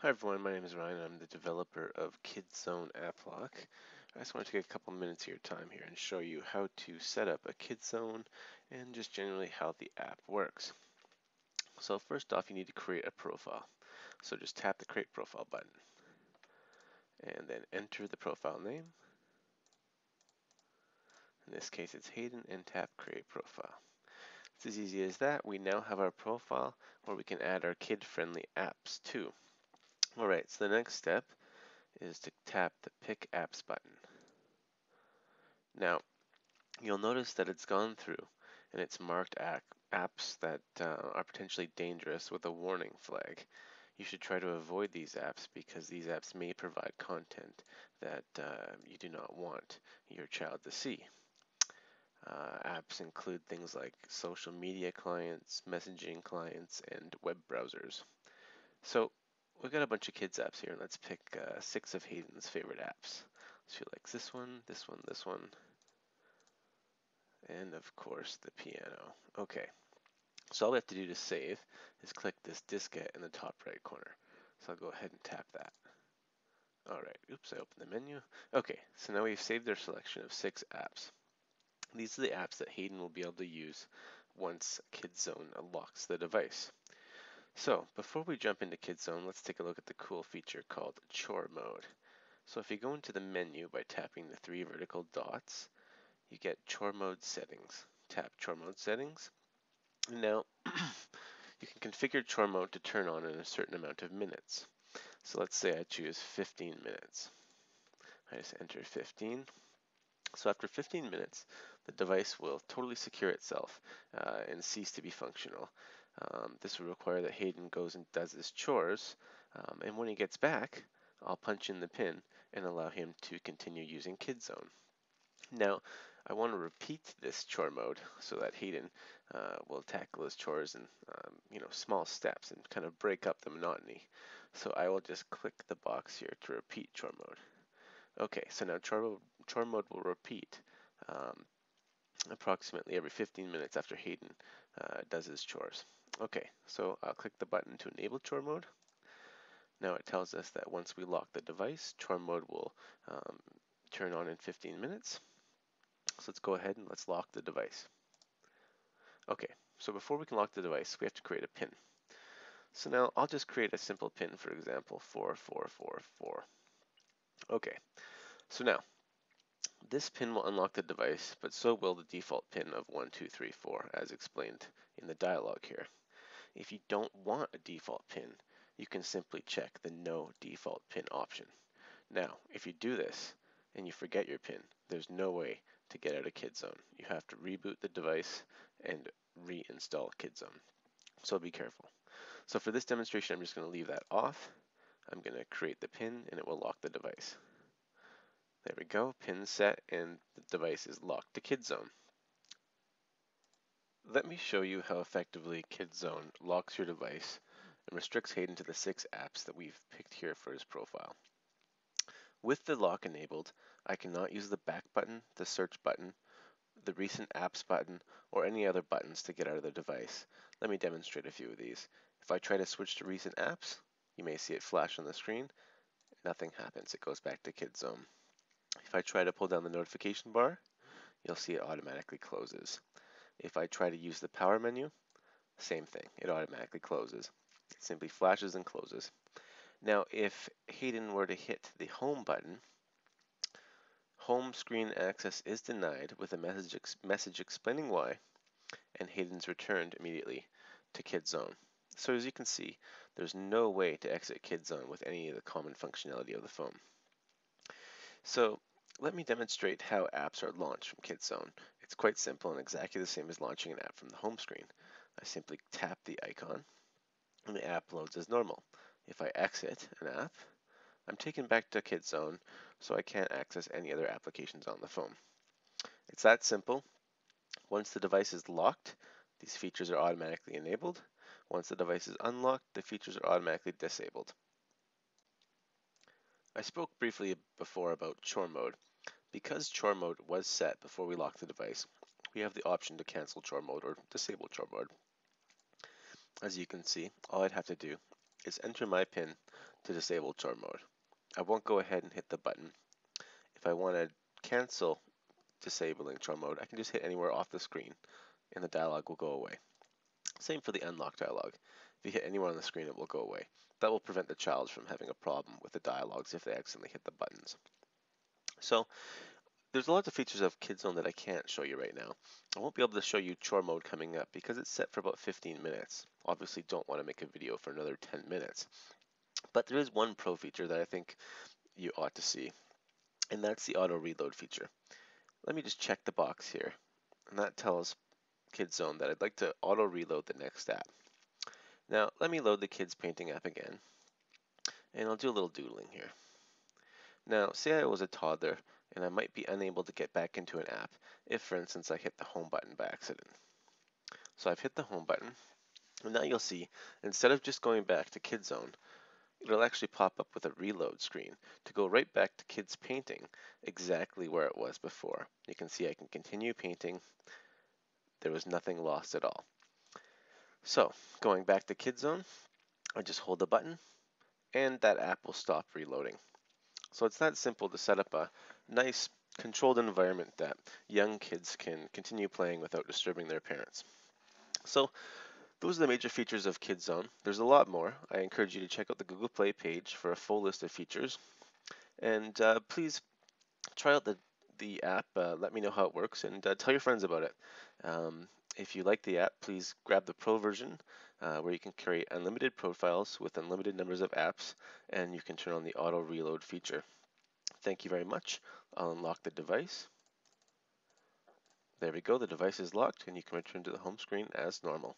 Hi everyone, my name is Ryan. I'm the developer of KidZone App Lock. I just want to take a couple minutes of your time here and show you how to set up a KidZone and just generally how the app works. So first off, you need to create a profile. So just tap the Create Profile button and then enter the profile name. In this case, it's Hayden, and tap Create Profile. It's as easy as that. We now have our profile where we can add our kid-friendly apps too. Alright, so the next step is to tap the Pick Apps button. Now, you'll notice that it's gone through and it's marked apps that are potentially dangerous with a warning flag. You should try to avoid these apps because these apps may provide content that you do not want your child to see. Apps include things like social media clients, messaging clients, and web browsers. So we've got a bunch of kids apps here, and let's pick 6 of Hayden's favorite apps. So he likes this one, this one, this one, and of course the piano. Okay, so all we have to do to save is click this diskette in the top right corner. So I'll go ahead and tap that. Alright, oops, I opened the menu. Okay, so now we've saved our selection of 6 apps. These are the apps that Hayden will be able to use once KidZone unlocks the device. So before we jump into KidZone, let's take a look at the cool feature called Chore Mode. So if you go into the menu by tapping the 3 vertical dots, you get Chore Mode Settings. Tap Chore Mode Settings. Now, you can configure Chore Mode to turn on in a certain amount of minutes. So let's say I choose 15 minutes. I just enter 15. So after 15 minutes, the device will totally secure itself and cease to be functional. This will require that Hayden goes and does his chores, and when he gets back, I'll punch in the PIN and allow him to continue using KidZone. Now, I want to repeat this chore mode so that Hayden will tackle his chores in small steps and kind of break up the monotony. So I will just click the box here to repeat chore mode. Okay, so now chore mode will repeat approximately every 15 minutes after Hayden does his chores. Okay, so I'll click the button to enable chore mode. Now it tells us that once we lock the device, chore mode will turn on in 15 minutes. So let's go ahead and let's lock the device. Okay, so before we can lock the device, we have to create a PIN. So now I'll just create a simple PIN, for example, 4444. Okay, so now this PIN will unlock the device, but so will the default PIN of 1234, as explained in the dialog here. If you don't want a default PIN, you can simply check the no default PIN option. Now, if you do this and you forget your PIN, there's no way to get out of KidZone. You have to reboot the device and reinstall KidZone. So be careful. So for this demonstration, I'm just going to leave that off. I'm going to create the PIN and it will lock the device. There we go, PIN set, and the device is locked to KidZone. Let me show you how effectively KidZone locks your device and restricts Hayden to the 6 apps that we've picked here for his profile. With the lock enabled, I cannot use the back button, the search button, the recent apps button, or any other buttons to get out of the device. Let me demonstrate a few of these. If I try to switch to recent apps, you may see it flash on the screen. Nothing happens, it goes back to KidZone. If I try to pull down the notification bar, you'll see it automatically closes. If I try to use the power menu, same thing, it automatically closes. It simply flashes and closes. Now, if Hayden were to hit the home button, home screen access is denied with a message explaining why, and Hayden's returned immediately to KidZone. So as you can see, there's no way to exit KidZone with any of the common functionality of the phone. So let me demonstrate how apps are launched from KidZone. It's quite simple and exactly the same as launching an app from the home screen. I simply tap the icon and the app loads as normal. If I exit an app, I'm taken back to KidZone, so I can't access any other applications on the phone. It's that simple. Once the device is locked, these features are automatically enabled. Once the device is unlocked, the features are automatically disabled. I spoke briefly before about Chore Mode. Because Chore Mode was set before we locked the device, we have the option to cancel Chore Mode or disable Chore Mode. As you can see, all I'd have to do is enter my PIN to disable Chore Mode. I won't go ahead and hit the button. If I want to cancel disabling Chore Mode, I can just hit anywhere off the screen and the dialog will go away. Same for the unlock dialog. If you hit anywhere on the screen, it will go away. That will prevent the child from having a problem with the dialogues if they accidentally hit the buttons. So there's a lot of features of KidZone that I can't show you right now. I won't be able to show you Chore Mode coming up because it's set for about 15 minutes. Obviously don't want to make a video for another 10 minutes. But there is one pro feature that I think you ought to see, and that's the auto reload feature. Let me just check the box here, and that tells KidZone that I'd like to auto reload the next app. Now let me load the Kids Painting app again, and I'll do a little doodling here. Now say I was a toddler and I might be unable to get back into an app if, for instance, I hit the home button by accident. So I've hit the home button, and now you'll see, instead of just going back to KidZone, it'll actually pop up with a reload screen to go right back to Kids Painting exactly where it was before. You can see I can continue painting. There was nothing lost at all. So going back to KidZone, I just hold the button and that app will stop reloading. So it's that simple to set up a nice controlled environment that young kids can continue playing without disturbing their parents. So those are the major features of KidZone. There's a lot more. I encourage you to check out the Google Play page for a full list of features. And please try out the app. Let me know how it works and tell your friends about it. If you like the app, please grab the Pro version where you can create unlimited profiles with unlimited numbers of apps, and you can turn on the auto reload feature. Thank you very much. I'll unlock the device. There we go, the device is locked and you can return to the home screen as normal.